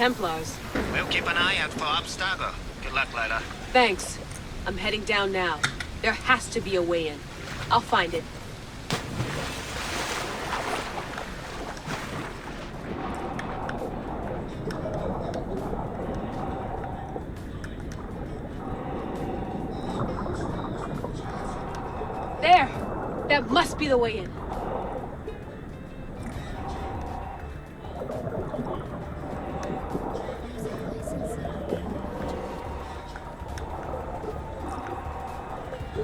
Templars. We'll keep an eye out for Abstergo. Good luck, Layla. Thanks. I'm heading down now. There has to be a way in. I'll find it. There! That must be the way in.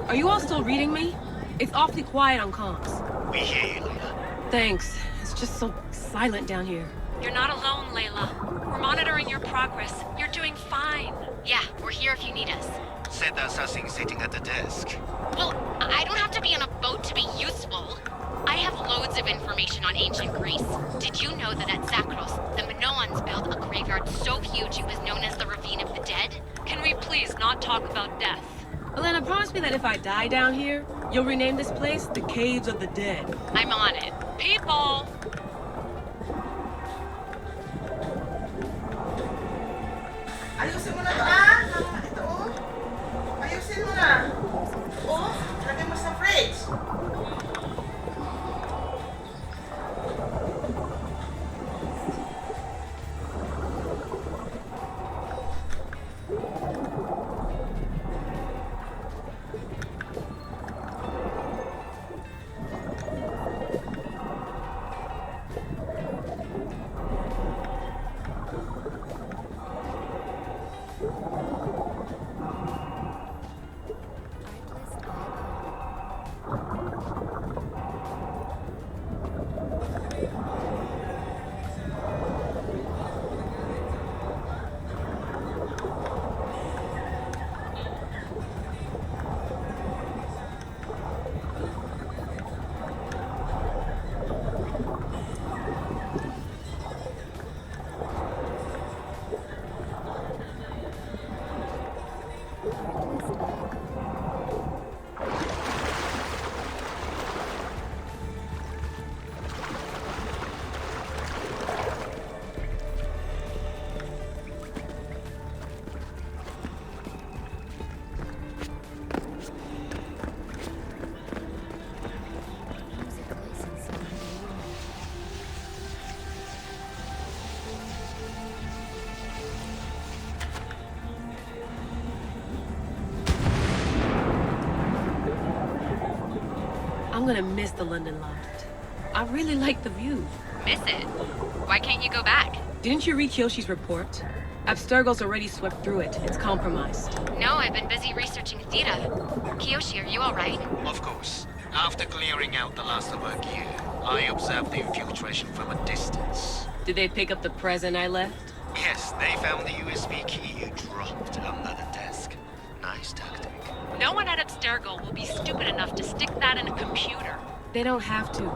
Are you all still reading me? It's awfully quiet on comms. We hear you, Layla. Thanks. It's just so silent down here. You're not alone, Layla. We're monitoring your progress. You're doing fine. Yeah, we're here if you need us. Said there's nothing sitting at the desk. Well, I don't have to be on a boat to be useful. I have loads of information on ancient Greece. Did you know that at Zakros, the Minoans built a graveyard so huge it was known as the Ravine of the Dead? Can we please not talk about death? Elena, promise me that if I die down here, you'll rename this place the Caves of the Dead. I'm on it. People! Ayusin mo na to, ah! Ito, oh. Ayusin mo na. Oh, lagay mo sa fridge. I'm gonna miss the London loft. I really like the view. Miss it? Why can't you go back? Didn't you read Kyoshi's report? Abstergo's already swept through it. It's compromised. No, I've been busy researching Theta. Kiyoshi, are you alright? Of course. After clearing out the last of our gear, I observed the infiltration from a distance. Did they pick up the present I left? Yes, they found the USB key you dropped under the desk. Nice tactic. No one at Abstergo will be stupid enough to stick that in a computer. They don't have to.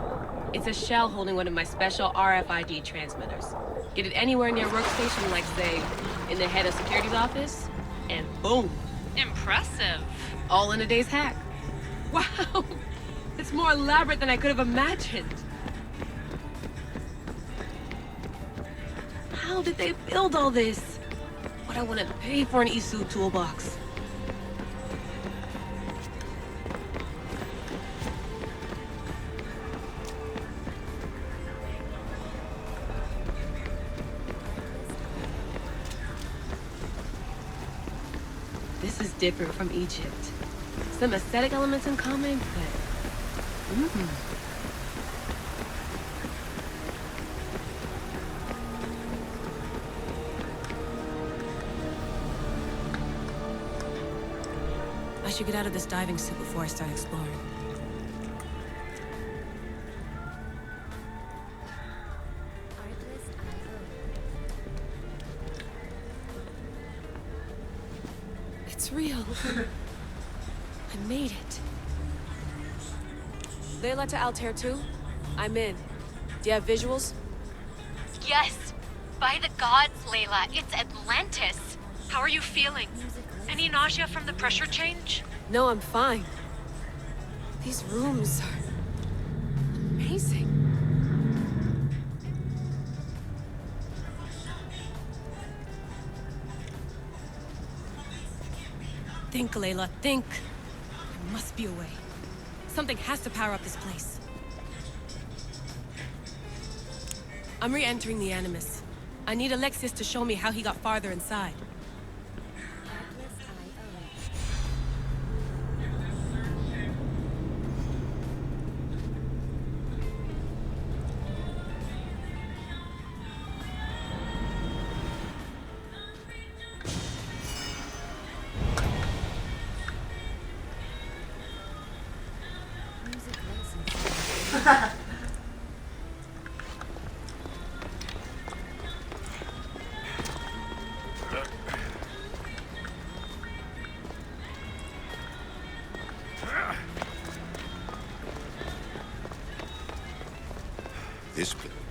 It's a shell holding one of my special RFID transmitters. Get it anywhere near workstation, like, say, in the head of security's office, and boom. Impressive. All in a day's hack. Wow! It's more elaborate than I could have imagined. How did they build all this? What I want to pay for an Isu toolbox. This is different from Egypt. Some aesthetic elements in common, but... I should get out of this diving suit before I start exploring. It's real. I made it. Layla to Altair 2? I'm in. Do you have visuals? Yes! By the gods, Layla, it's Atlantis! How are you feeling? Any nausea from the pressure change? No, I'm fine. These rooms are amazing. Think, Layla, think. There must be a way. Something has to power up this place. I'm re-entering the Animus. I need Alexis to show me how he got farther inside.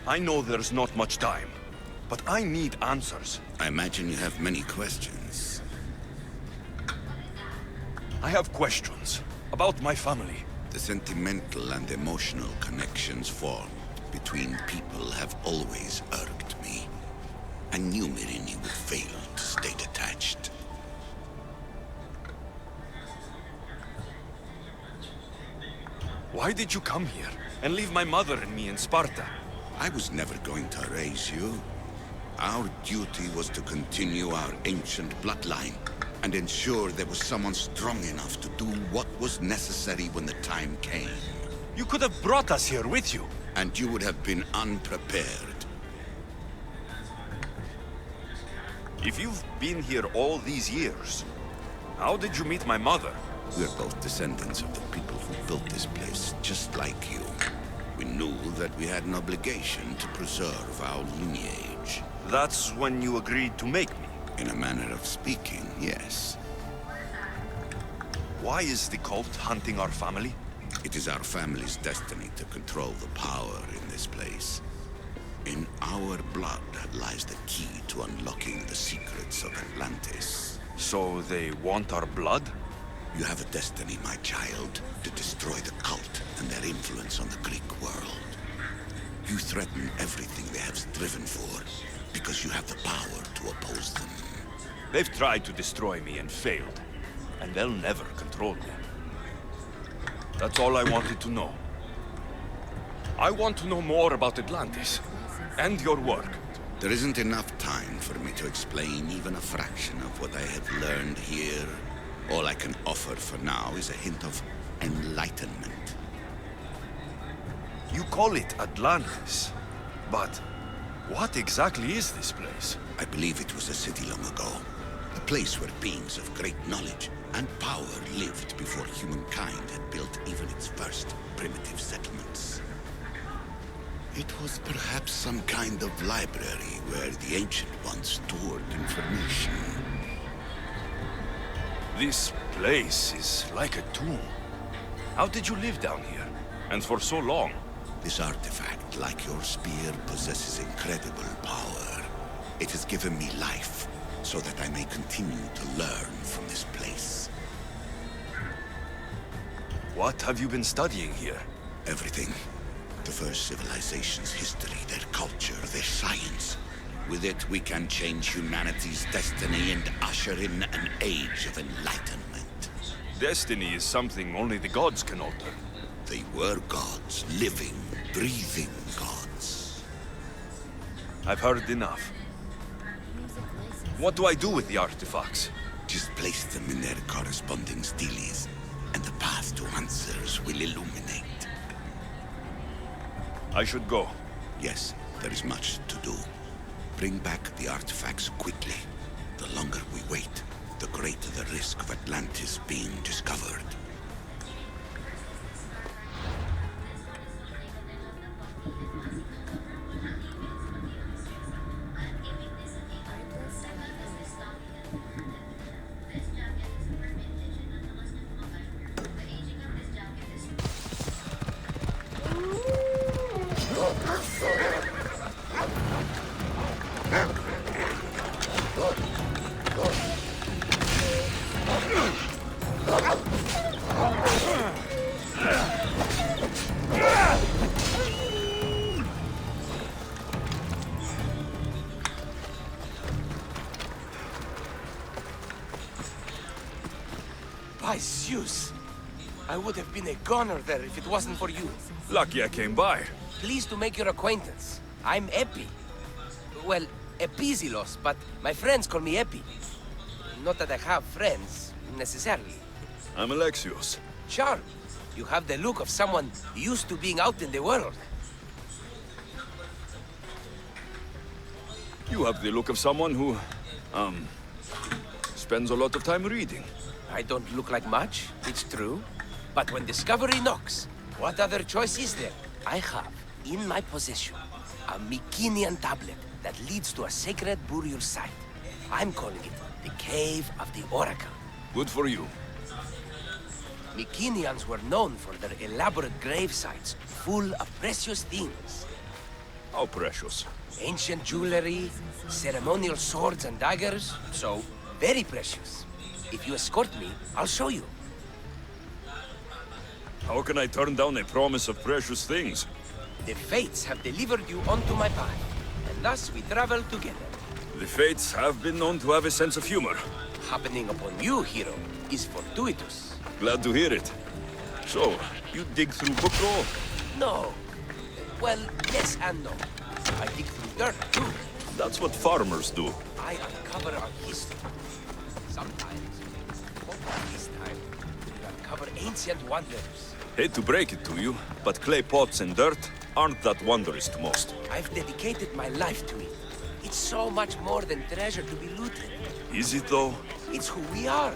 I know there's not much time, but I need answers. I imagine you have many questions. I have questions about my family. The sentimental and emotional connections formed between people have always irked me. I knew Mirini would fail to stay detached. Why did you come here and leave my mother and me in Sparta? I was never going to erase you. Our duty was to continue our ancient bloodline and ensure there was someone strong enough to do what was necessary when the time came. You could have brought us here with you. And you would have been unprepared. If you've been here all these years, how did you meet my mother? We're both descendants of the people who built this place, just like you. We knew that we had an obligation to preserve our lineage. That's when you agreed to make me. In a manner of speaking, yes. Why is the cult hunting our family? It is our family's destiny to control the power in this place. In our blood lies the key to unlocking the secrets of Atlantis. So they want our blood? You have a destiny, my child, to destroy the cult and their influence on the Greek world. You threaten everything they have striven for, because you have the power to oppose them. They've tried to destroy me and failed, and they'll never control me. That's all I wanted to know. I want to know more about Atlantis, and your work. There isn't enough time for me to explain even a fraction of what I have learned here. All I can offer for now is a hint of enlightenment. You call it Atlantis, but what exactly is this place? I believe it was a city long ago. A place where beings of great knowledge and power lived before humankind had built even its first primitive settlements. It was perhaps some kind of library where the Ancient Ones stored information. This place is like a tomb. How did you live down here? And for so long? This artifact, like your spear, possesses incredible power. It has given me life, so that I may continue to learn from this place. What have you been studying here? Everything. The first civilization's history, their culture, their science. With it, we can change humanity's destiny and usher in an age of enlightenment. Destiny is something only the gods can alter. They were gods, living, breathing gods. I've heard enough. What do I do with the artifacts? Just place them in their corresponding steles, and the path to answers will illuminate. I should go. Yes, there is much to do. Bring back the artifacts quickly. The longer we wait, the greater the risk of Atlantis being discovered. By Zeus! I would have been a goner there if it wasn't for you. Lucky I came by. Pleased to make your acquaintance. I'm Epi. Well, Epizilos, but my friends call me Epi. Not that I have friends, necessarily. I'm Alexios. Charm. You have the look of someone used to being out in the world. You have the look of someone who, spends a lot of time reading. I don't look like much, it's true. But when discovery knocks, what other choice is there? I have, in my possession, a Mycenaean tablet that leads to a sacred burial site. I'm calling it the Cave of the Oracle. Good for you. Mycenaeans were known for their elaborate grave sites, full of precious things. How precious. Ancient jewelry, ceremonial swords and daggers, so very precious. If you escort me, I'll show you. How can I turn down a promise of precious things? The Fates have delivered you onto my path, and thus we travel together. The Fates have been known to have a sense of humor. Happening upon you, hero, is fortuitous. Glad to hear it. So, you dig through book roll? No. Well, yes and no. I dig through dirt, too. That's what farmers do. I uncover our history. Sometimes, hopefully this time, we uncover ancient wonders. Hate to break it to you, but clay pots and dirt aren't that wondrous to most. I've dedicated my life to it. It's so much more than treasure to be looted. Is it though? It's who we are.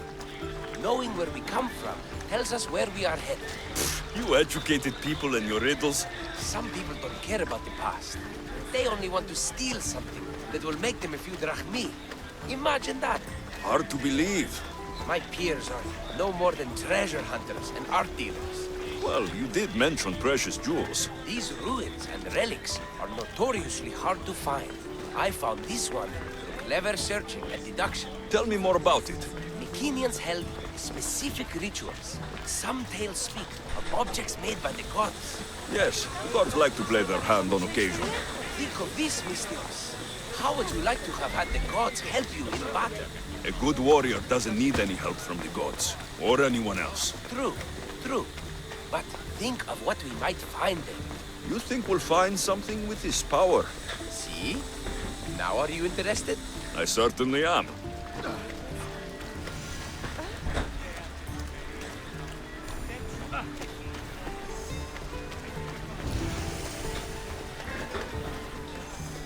Knowing where we come from tells us where we are headed. You educated people and your riddles? Some people don't care about the past. They only want to steal something that will make them a few drachmi. Imagine that. Hard to believe. My peers are no more than treasure hunters and art dealers. Well, you did mention precious jewels. These ruins and relics are notoriously hard to find. I found this one through clever searching and deduction. Tell me more about it. Mycenaeans held specific rituals. Some tales speak of objects made by the gods. Yes, the gods like to play their hand on occasion. Think of this, Mystios. How would you like to have had the gods help you in battle? A good warrior doesn't need any help from the gods, or anyone else. True, true. But think of what we might find there. You think we'll find something with this power? See? Now are you interested? I certainly am.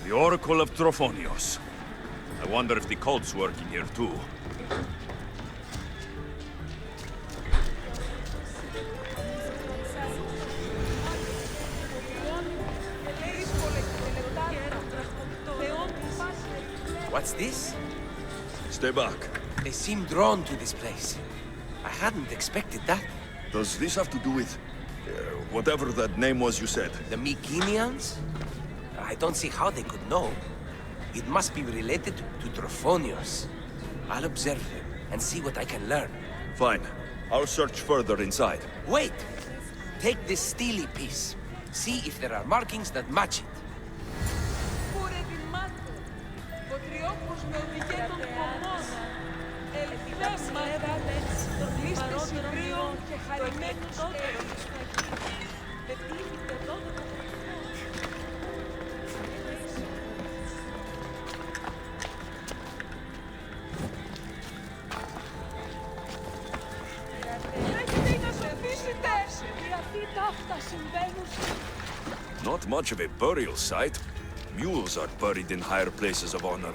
The Oracle of Trophonios. I wonder if the cult's working here too. What's this? Stay back. They seem drawn to this place. I hadn't expected that. Does this have to do with... whatever that name was you said? The Mycenaeans? I don't see how they could know. It must be related to Trophonios. I'll observe them and see what I can learn. Fine. I'll search further inside. Wait! Take this steely piece. See if there are markings that match it. Not much of a burial site. Mules are buried in higher places of honor.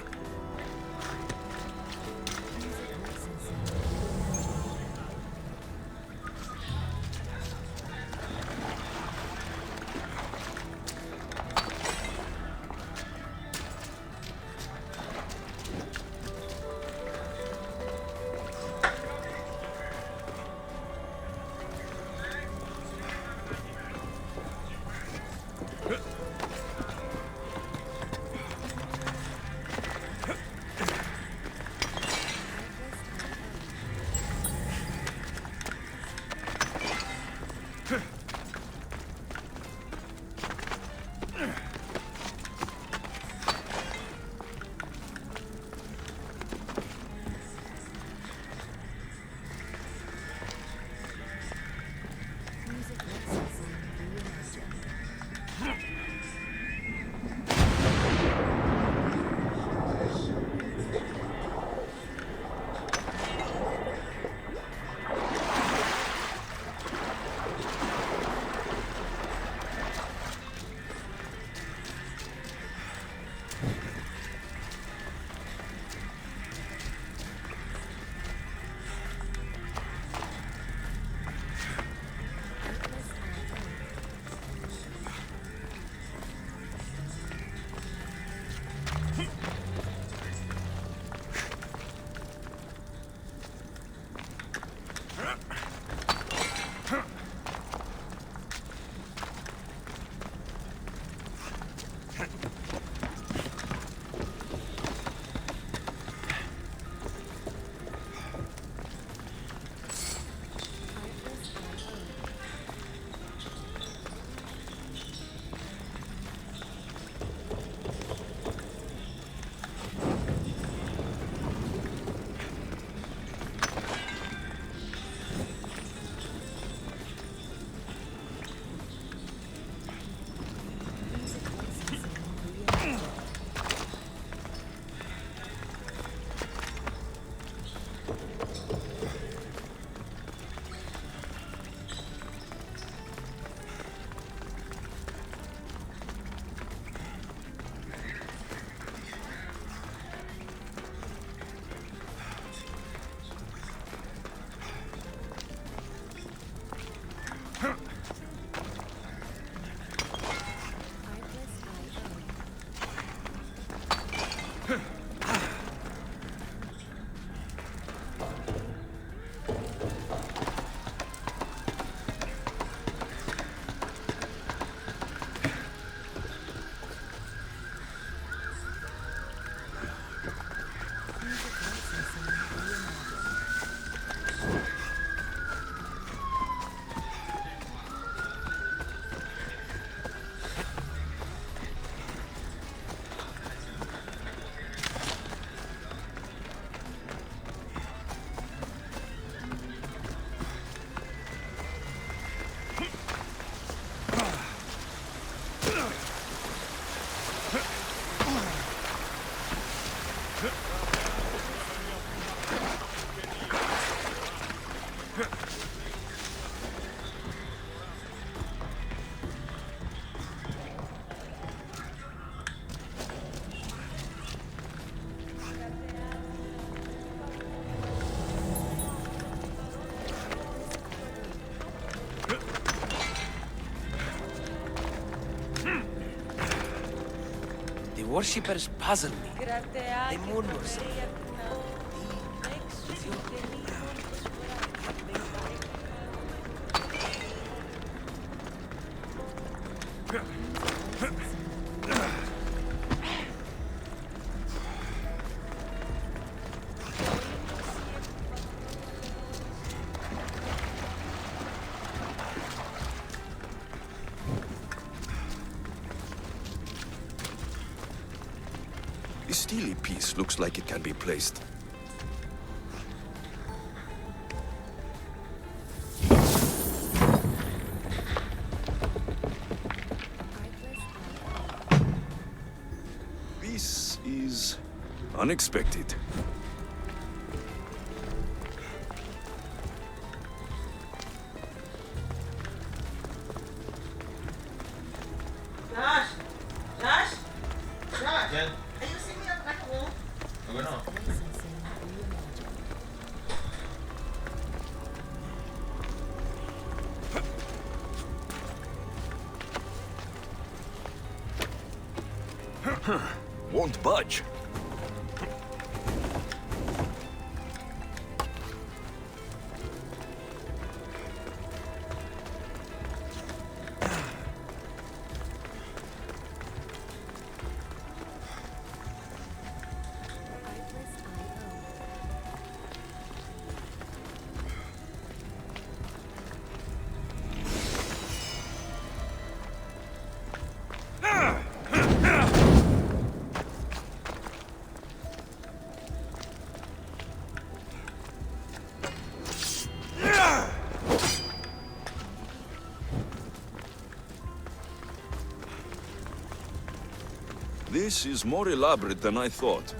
The worshippers puzzle me. They murmur something. The steely piece looks like it can be placed. This is unexpected. Josh! Josh! Josh! Yan. Ayusin mo yung ano ko. Ano no? Won't budge. This is more elaborate than I thought.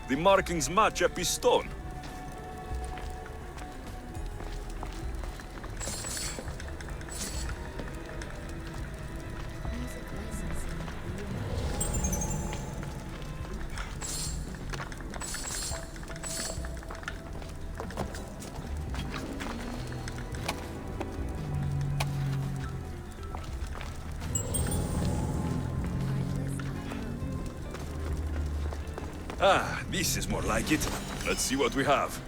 The markings match Epi's stone. Ah, this is more like it. Let's see what we have.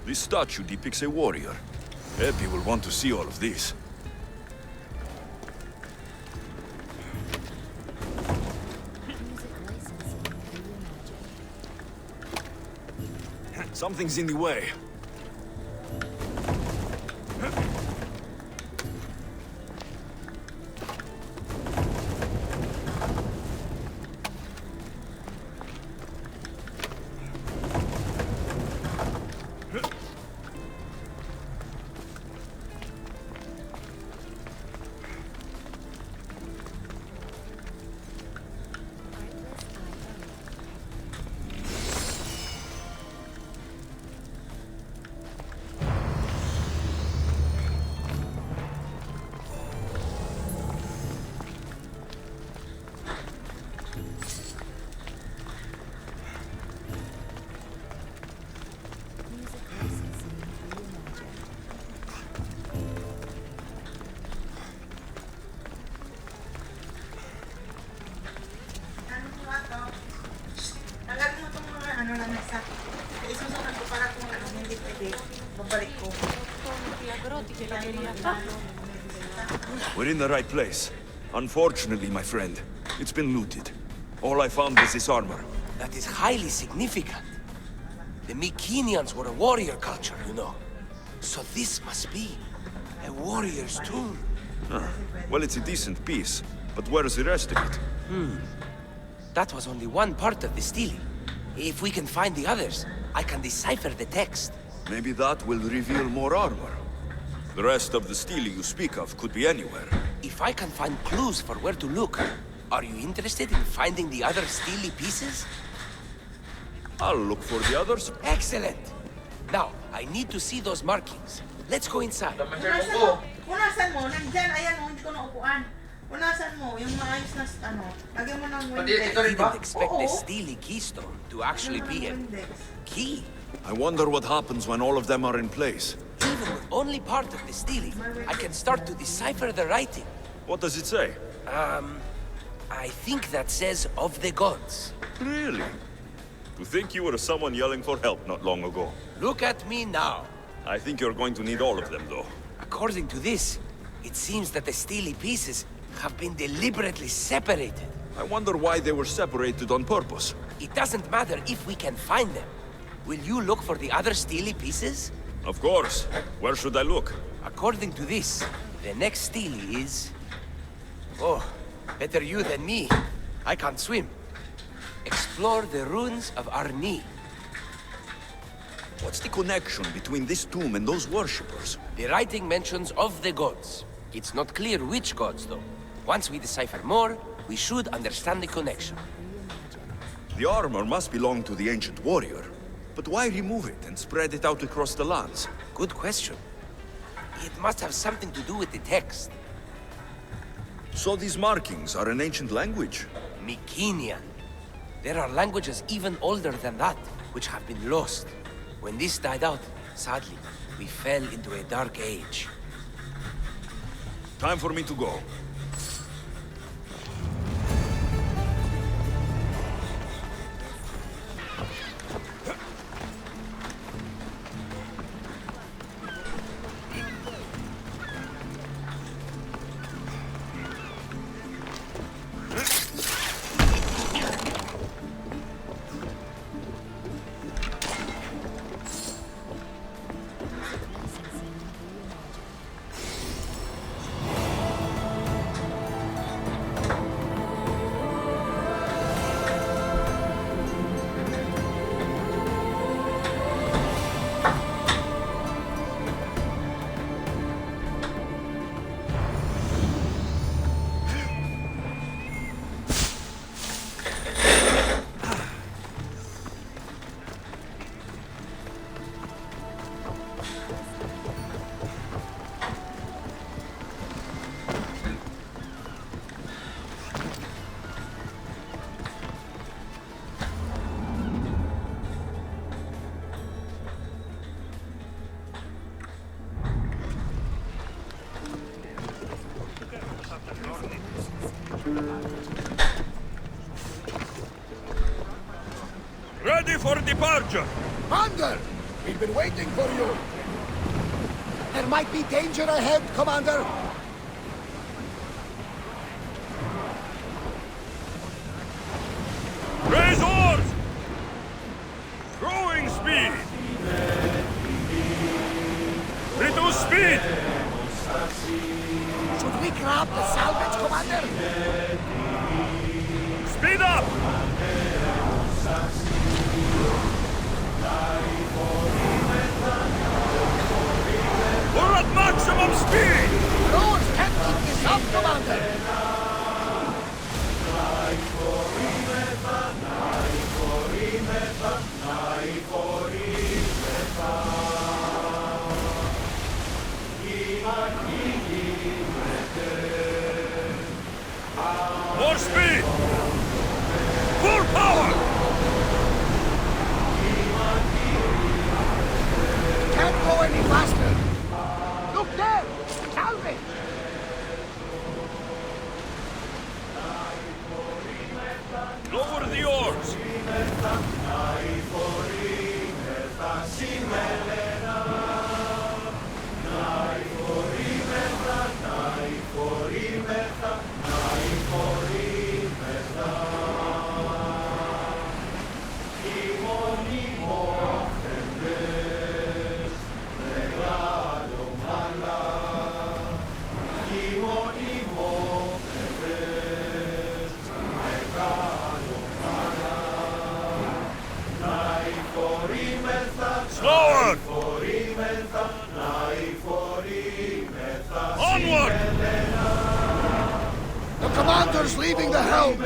This statue depicts a warrior. Epi will want to see all of this. Something's in the way. Ano mo nga to? Tanggalin mo itong mga ano lang nasa. Isusunod ko para kung ano, hindi pwede. Babalik ko. We're in the right place. Unfortunately, my friend, it's been looted. All I found was this armor. That is highly significant. The Mycenaeans were a warrior culture, you know. So this must be a warrior's tomb. Well, it's a decent piece, but where's the rest of it? That was only one part of the stele. If we can find the others, I can decipher the text. Maybe that will reveal more armor. The rest of the stele you speak of could be anywhere. If I can find clues for where to look, are you interested in finding the other stele pieces? I'll look for the others. Excellent! Now, I need to see those markings. Let's go inside. Punasan mo. Punasan mo. Nandyan, ayan o, hindi ko naupuan. Punasan mo, yung maayos na, ano, lagyan mo ng Windex. I didn't expect the Oo. stele keystone to actually be a Windex. key. I wonder what happens when all of them are in place. Even with only part of the stele, I can start to decipher the writing. What does it say? I think that says of the gods. Really? To think you were someone yelling for help not long ago. Look at me now. I think you're going to need all of them, though. According to this, it seems that the stele pieces have been deliberately separated. I wonder why they were separated on purpose. It doesn't matter if we can find them. Will you look for the other stele pieces? Of course. Where should I look? According to this, the next stele is... Oh, better you than me. I can't swim. Explore the ruins of Arni. What's the connection between this tomb and those worshippers? The writing mentions of the gods. It's not clear which gods, though. Once we decipher more, we should understand the connection. The armor must belong to the ancient warrior. But why remove it and spread it out across the lands? Good question. It must have something to do with the text. So these markings are an ancient language? Mycenaean. There are languages even older than that, which have been lost. When this died out, sadly, we fell into a dark age. Time for me to go. Ready for departure! Commander! We've been waiting for you! There might be danger ahead, Commander! Raise oars! Growing speed! Reduce speed! Should we grab the salvage, Commander? Speed up! We're at maximum speed! Those can't keep this up, Commander! More speed! Full power! Can't go any faster! Look there! Salvage! Lower the oars! Slower! Onward! The commander's leaving the helm!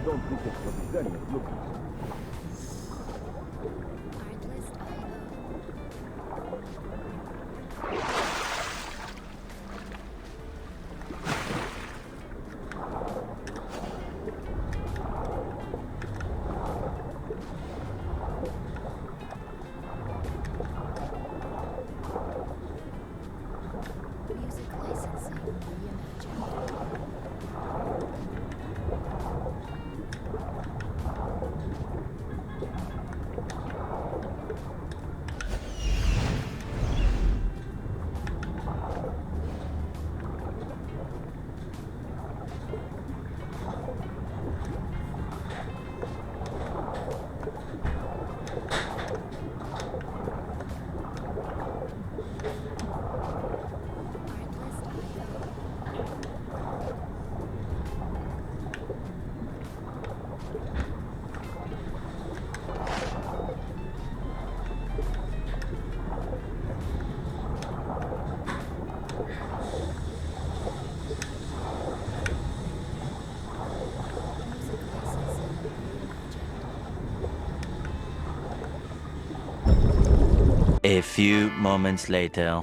don't think it's what the Zen is looking for. A few moments later.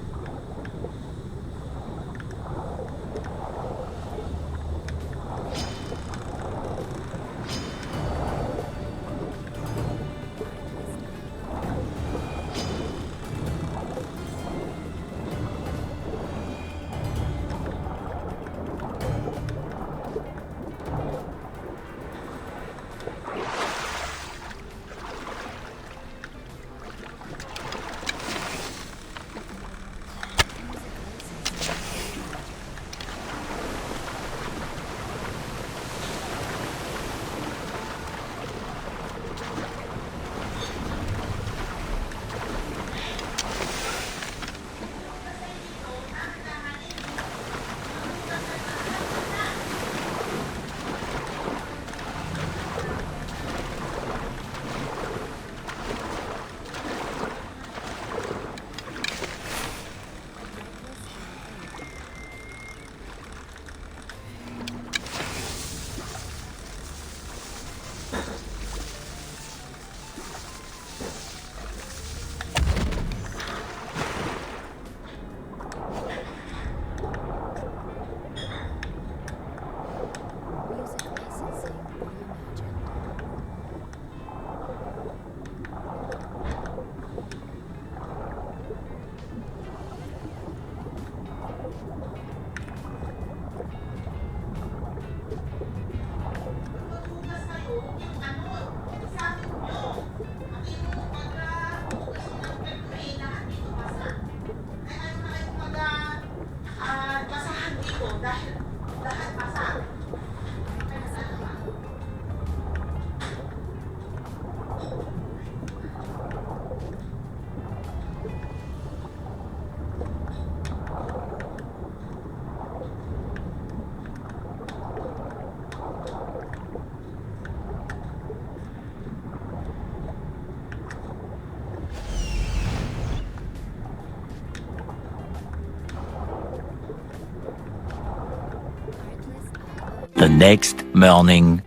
The next morning.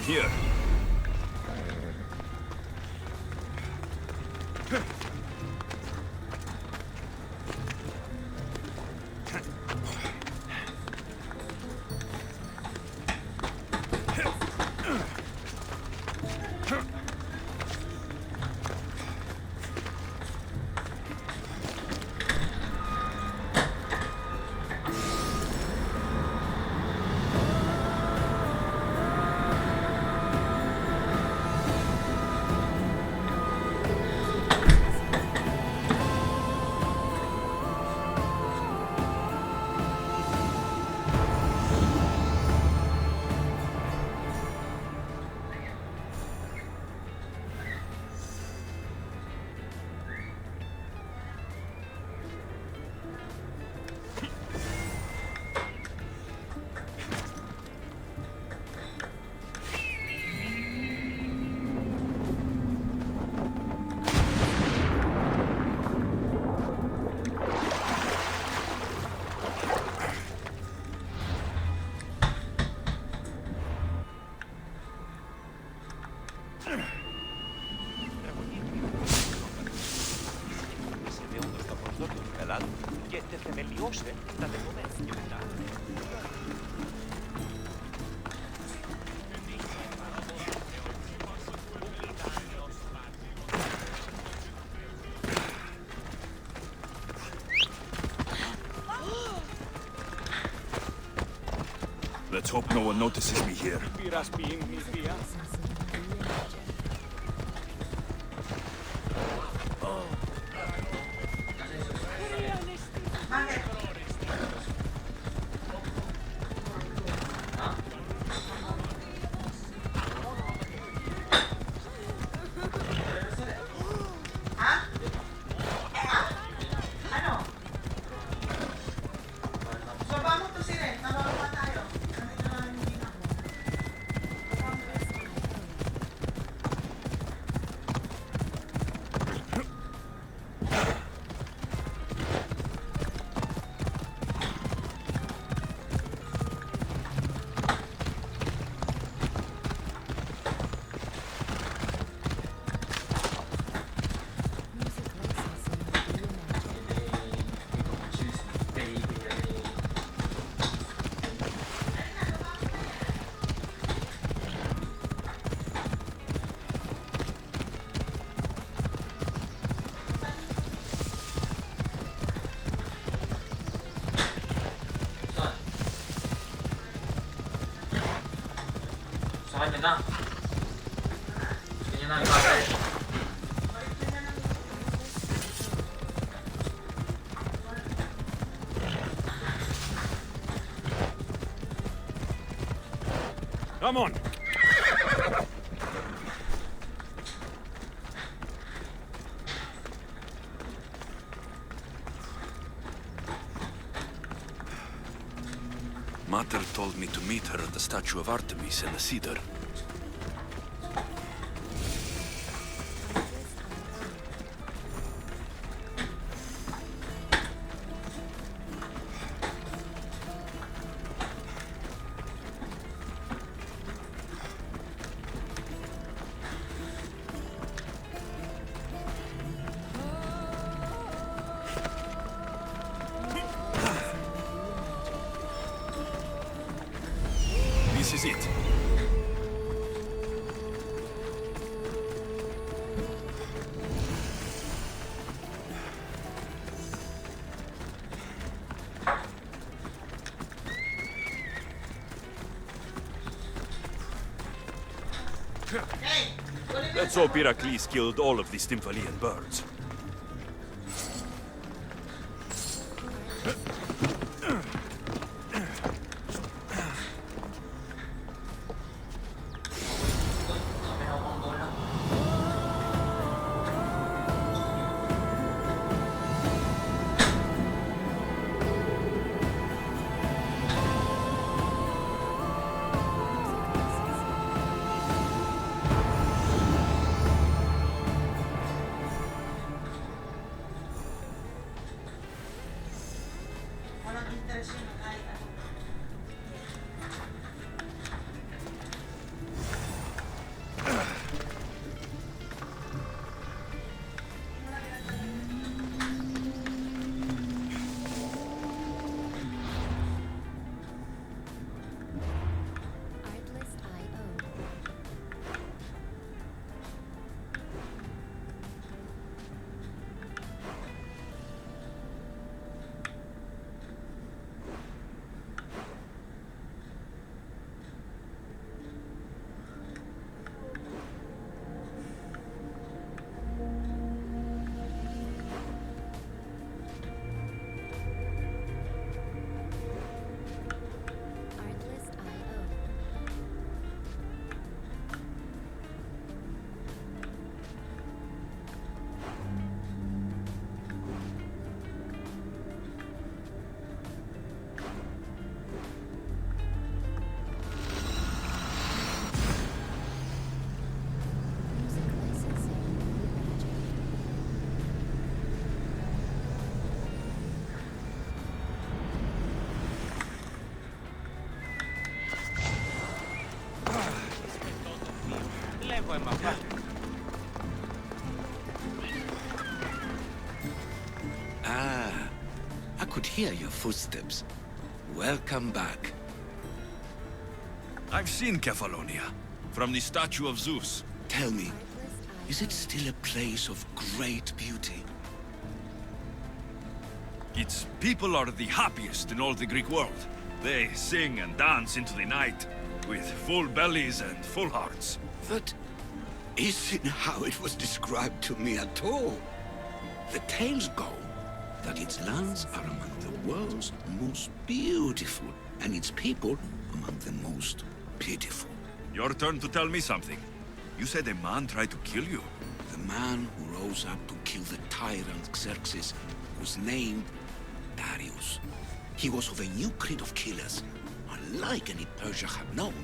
here. Let's hope no one notices me here. na. Ganyan na ibagay. Come on. Mater told me to meet her at the statue of Artemis in the Cedar. This is it. Let's hope Heracles killed all of the Stymphalian birds. Ah, I could hear your footsteps. Welcome back. I've seen Kefalonia, from the statue of Zeus. Tell me, is it still a place of great beauty? Its people are the happiest in all the Greek world. They sing and dance into the night, with full bellies and full hearts. That isn't how it was described to me at all. The tales go that its lands are among the world's most beautiful, and its people among the most pitiful. Your turn to tell me something. You said a man tried to kill you. The man who rose up to kill the tyrant Xerxes was named Darius. He was of a new creed of killers, unlike any Persia had known.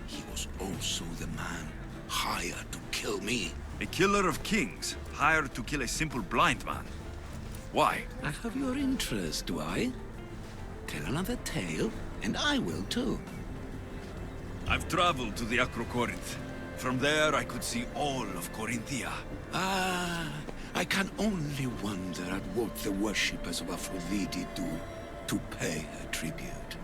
He was also the man hired to kill me. A killer of kings, hired to kill a simple blind man. Why? I have your interest, do I? Tell another tale, and I will too. I've traveled to the Acrocorinth. From there, I could see all of Corinthia. Ah, I can only wonder at what the worshippers of Aphrodite do to pay her tribute.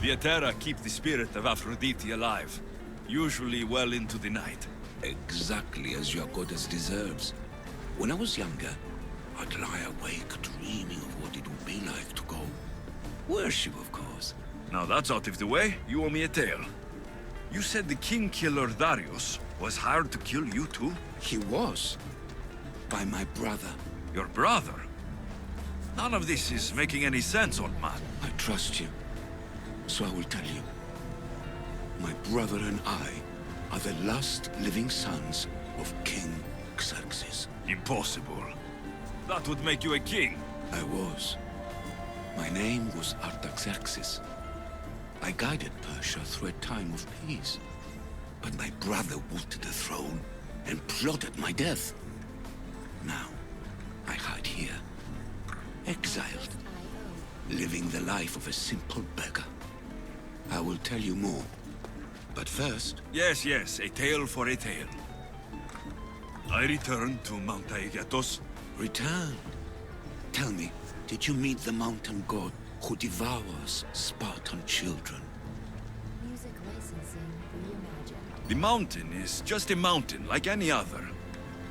The Etera keep the spirit of Aphrodite alive, usually well into the night. Exactly as your goddess deserves. When I was younger, I'd lie awake dreaming of what it would be like to go. Worship, of course. Now that's out of the way, you owe me a tale. You said the king killer Darius was hired to kill you too? He was. By my brother. Your brother? None of this is making any sense, old man. I trust you. So I will tell you. My brother and I are the last living sons of King Xerxes. Impossible. That would make you a king. I was. My name was Artaxerxes. I guided Persia through a time of peace. But my brother wanted the throne and plotted my death. Now, I hide here, exiled, living the life of a simple beggar. I will tell you more. But first... Yes, a tale for a tale. I returned to Mount Aegatos. Returned? Tell me, did you meet the mountain god who devours Spartan children? Music licensing reimagined. The mountain is just a mountain like any other.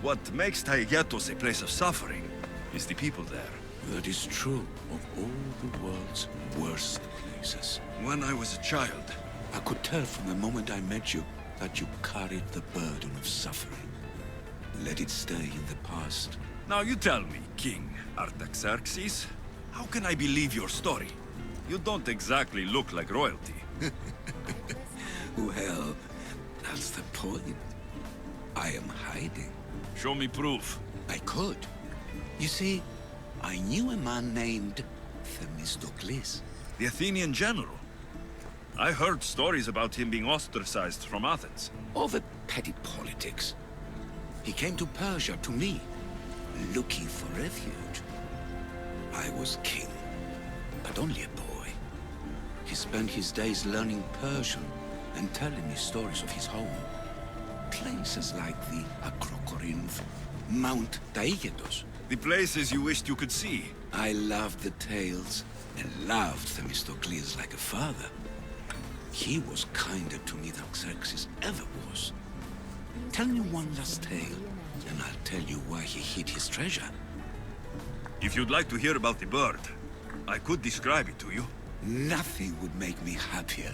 What makes Taigetos a place of suffering is the people there. That is true of all the world's worst places. When I was a child, I could tell from the moment I met you that you carried the burden of suffering. Let it stay in the past. Now you tell me, King Artaxerxes, how can I believe your story? You don't exactly look like royalty. Well, that's the point. I am hiding. Show me proof. I could. You see, I knew a man named Themistocles. The Athenian general. I heard stories about him being ostracized from Athens. Over petty politics. He came to Persia to me, looking for refuge. I was king, but only a boy. He spent his days learning Persian and telling me stories of his home. Places like the Acrocorinth, Mount Taigetos. The places you wished you could see. I loved the tales and loved Themistocles like a father. He was kinder to me than Xerxes ever was. Tell me one last tale, and I'll tell you why he hid his treasure. If you'd like to hear about the bird, I could describe it to you. Nothing would make me happier.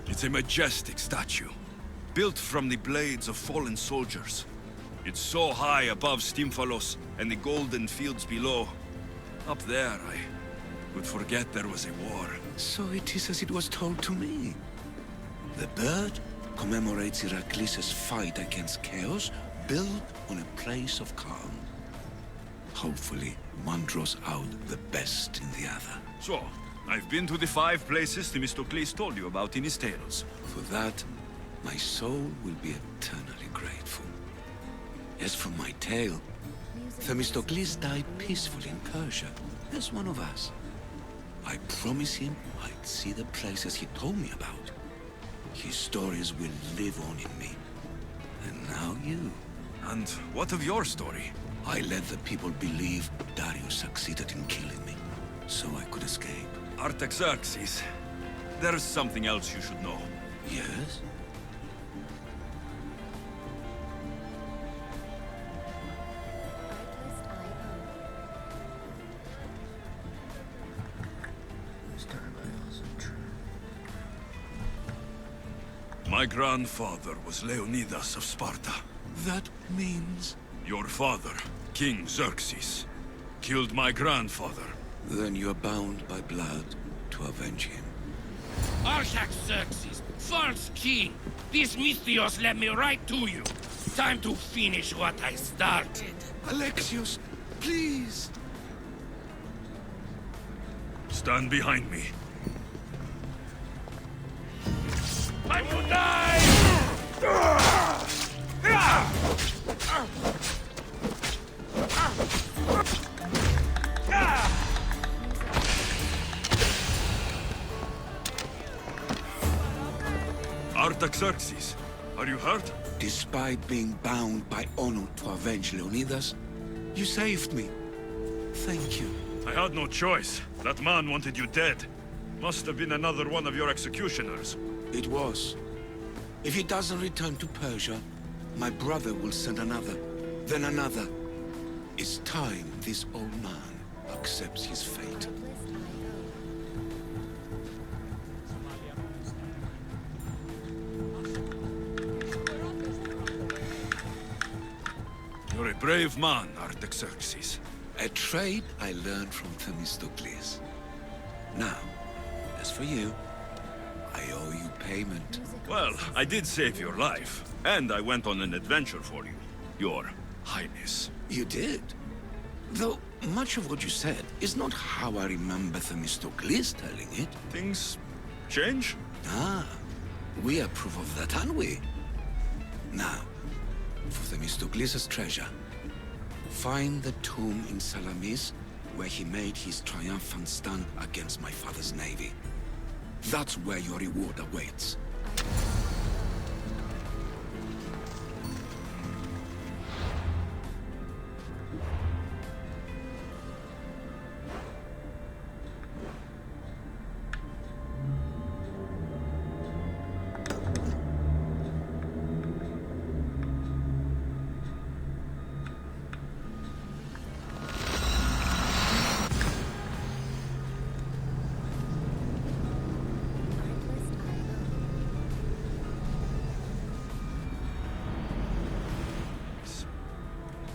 It's a majestic statue, built from the blades of fallen soldiers. It's so high above Stymphalos and the golden fields below. Up there, I would forget there was a war. So it is as it was told to me. The bird commemorates Heracles' fight against chaos, built on a place of calm. Hopefully, one draws out the best in the other. So, I've been to the 5 places Themistocles told you about in his tales. For that, my soul will be eternally grateful. As for my tale, Themistocles died peacefully in Persia, as one of us. I promise him I'd see the places he told me about. His stories will live on in me, and Now you. And what of your story? I let the people believe Darius succeeded in killing me, so I could escape. Artaxerxes, there's something else you should know. Yes? My grandfather was Leonidas of Sparta. That means... Your father, King Xerxes, killed my grandfather. Then you're bound by blood to avenge him. Artaxerxes, false king! These Mythios led me right to you. Time to finish what I started. Alexios, please! Stand behind me. Time to die! Artaxerxes, are you hurt? Despite being bound by honor to avenge Leonidas, you saved me. Thank you. I had no choice. That man wanted you dead. Must have been another one of your executioners. It was. If he doesn't return to Persia, my brother will send another, then another. It's time this old man accepts his fate. You're a brave man, Artaxerxes. A trait I learned from Themistocles. Now, as for you, I owe you payment. Well, I did save your life, and I went on an adventure for you, Your Highness. You did? Though much of what you said is not how I remember Themistocles telling it. Things change? Ah, we approve of that, aren't we? Now, for Themistocles' treasure, find the tomb in Salamis where he made his triumphant stand against my father's navy. That's where your reward awaits.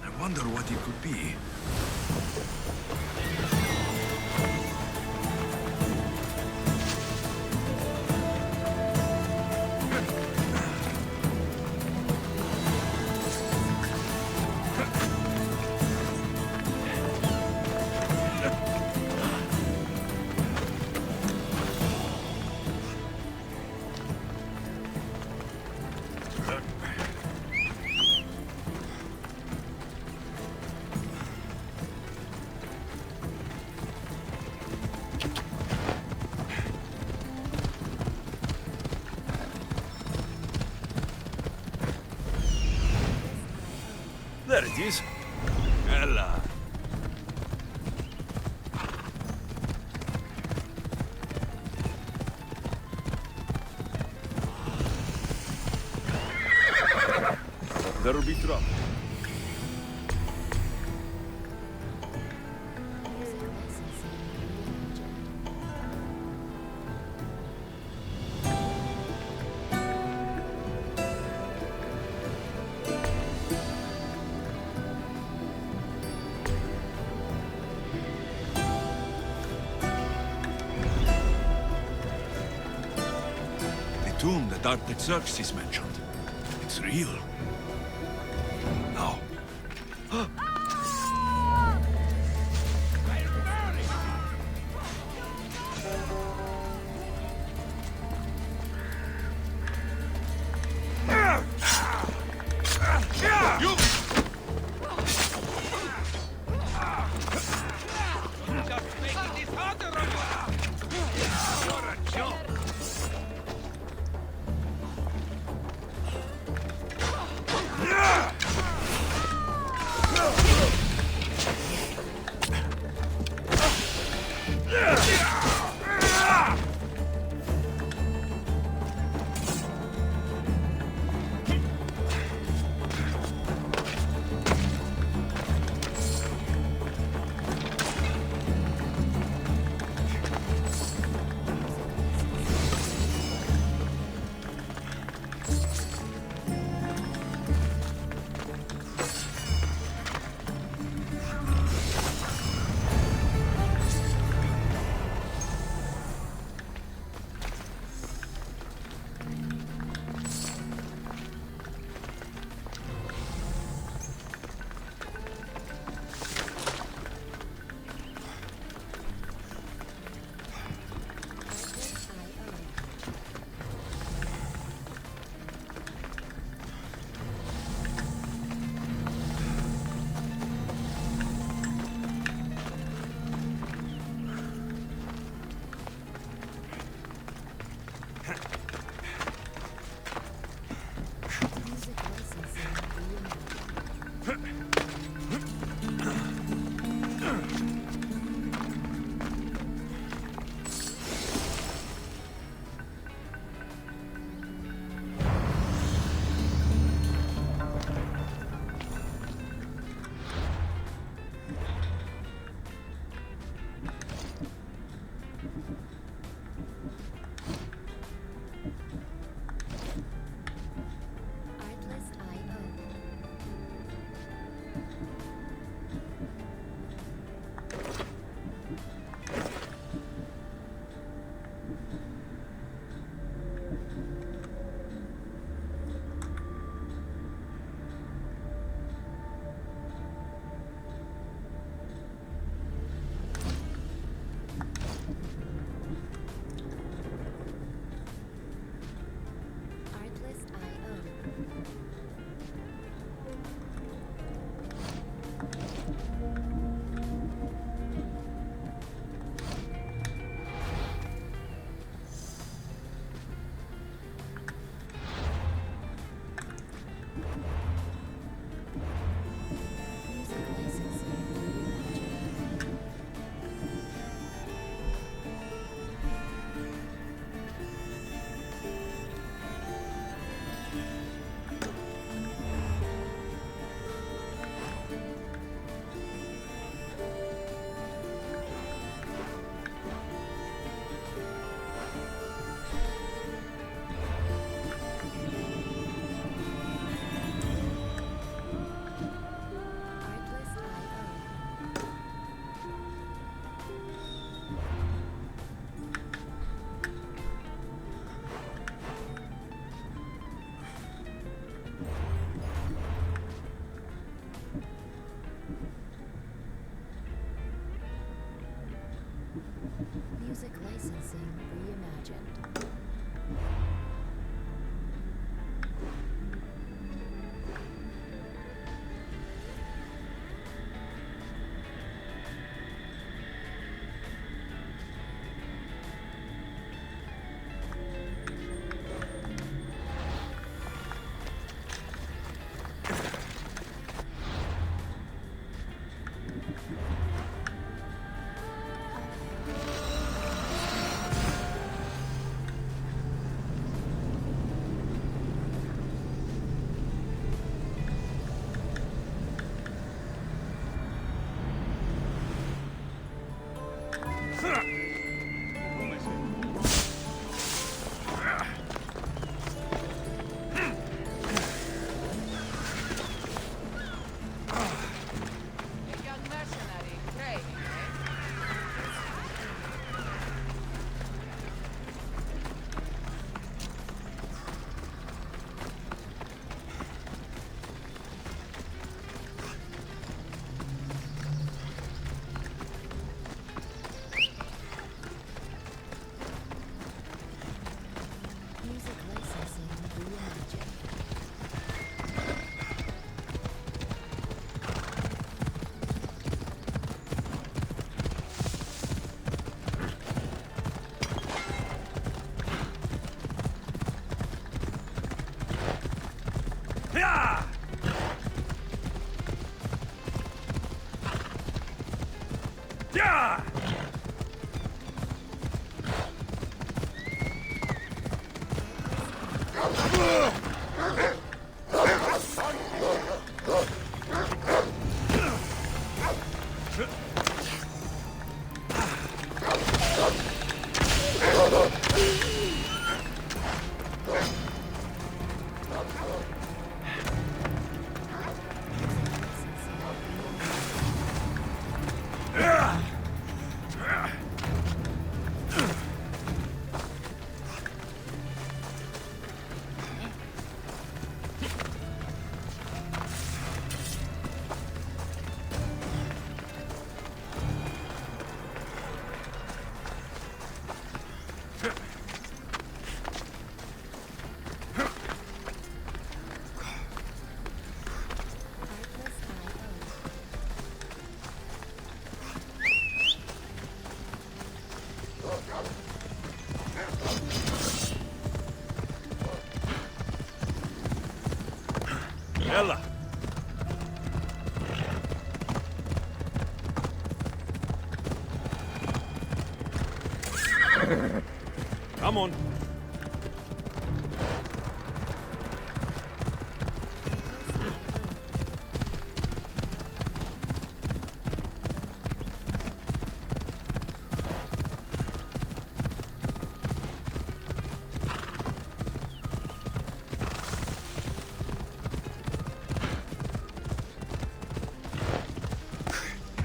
I wonder what it could be. There it is. Ella. There'll be trouble. The tomb that Artaxerxes mentioned. It's real. Now. You! Just making this harder on you! You're a joke! Yeah! Yeah! Ella. Come on.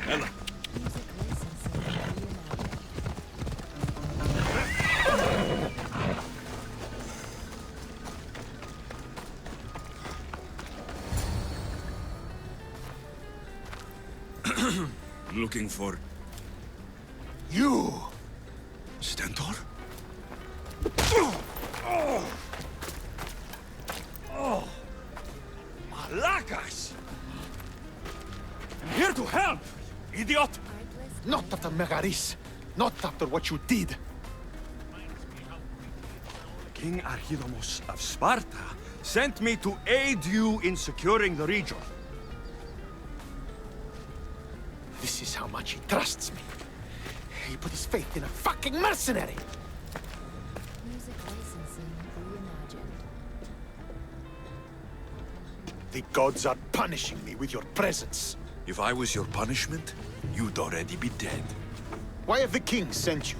Ella. Looking for... You! Stentor? Malacas! I'm here to help, idiot! Not after Megaris. Not after what you did. King Archidomos of Sparta sent me to aid you in securing the region. This is how much he trusts me. He put his faith in a fucking mercenary! Music licensing reimagined. The gods are punishing me with your presence. If I was your punishment, you'd already be dead. Why have the kings sent you?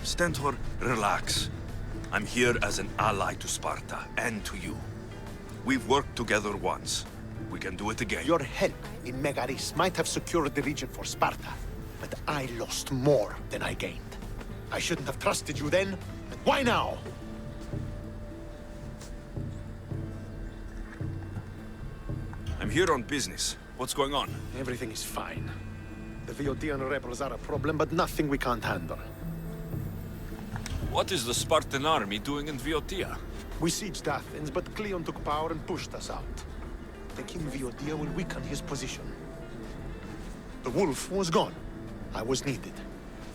Stentor, relax. I'm here as an ally to Sparta and to you. We've worked together once. We can do it again. Your help in Megaris might have secured the region for Sparta, but I lost more than I gained. I shouldn't have trusted you then, and why now? I'm here on business. What's going on? Everything is fine. The Viodian rebels are a problem, but nothing we can't handle. What is the Spartan army doing in Viotia? We sieged Athens, but Cleon took power and pushed us out. The King Viotia will weaken his position. The wolf was gone. I was needed.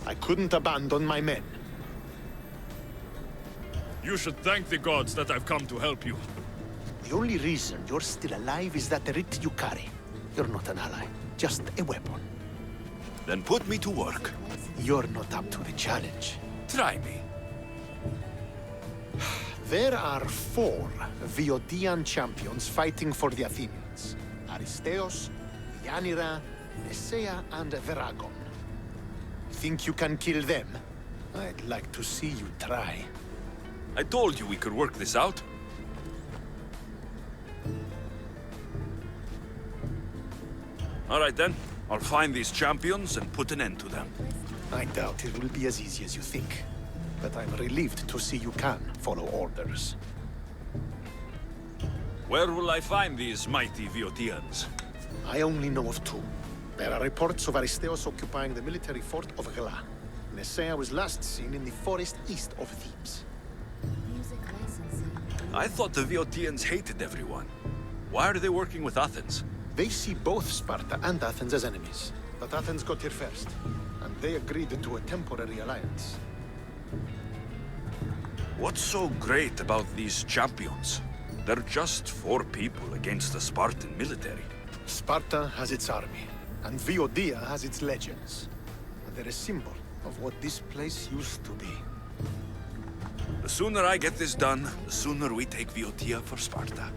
I couldn't abandon my men. You should thank the gods that I've come to help you. The only reason you're still alive is that writ you carry. You're not an ally, just a weapon. Then put me to work. You're not up to the challenge. Try me. There are 4 Viodian champions fighting for the Athenians. Aristeos, Yanira, Nesea, and Veragon. Think you can kill them? I'd like to see you try. I told you we could work this out. All right then. I'll find these champions and put an end to them. I doubt it will be as easy as you think. But I'm relieved to see you can follow orders. Where will I find these mighty Viotians? I only know of 2. There are reports of Aristeos occupying the military fort of Gela. Nesea was last seen in the forest east of Thebes. Music licensing. I thought the Viotians hated everyone. Why are they working with Athens? They see both Sparta and Athens as enemies. But Athens got here first, and they agreed to a temporary alliance. What's so great about these champions? They're just 4 people against the Spartan military. Sparta has its army, and Viodia has its legends. And they're a symbol of what this place used to be. The sooner I get this done, the sooner we take Viotia for Sparta.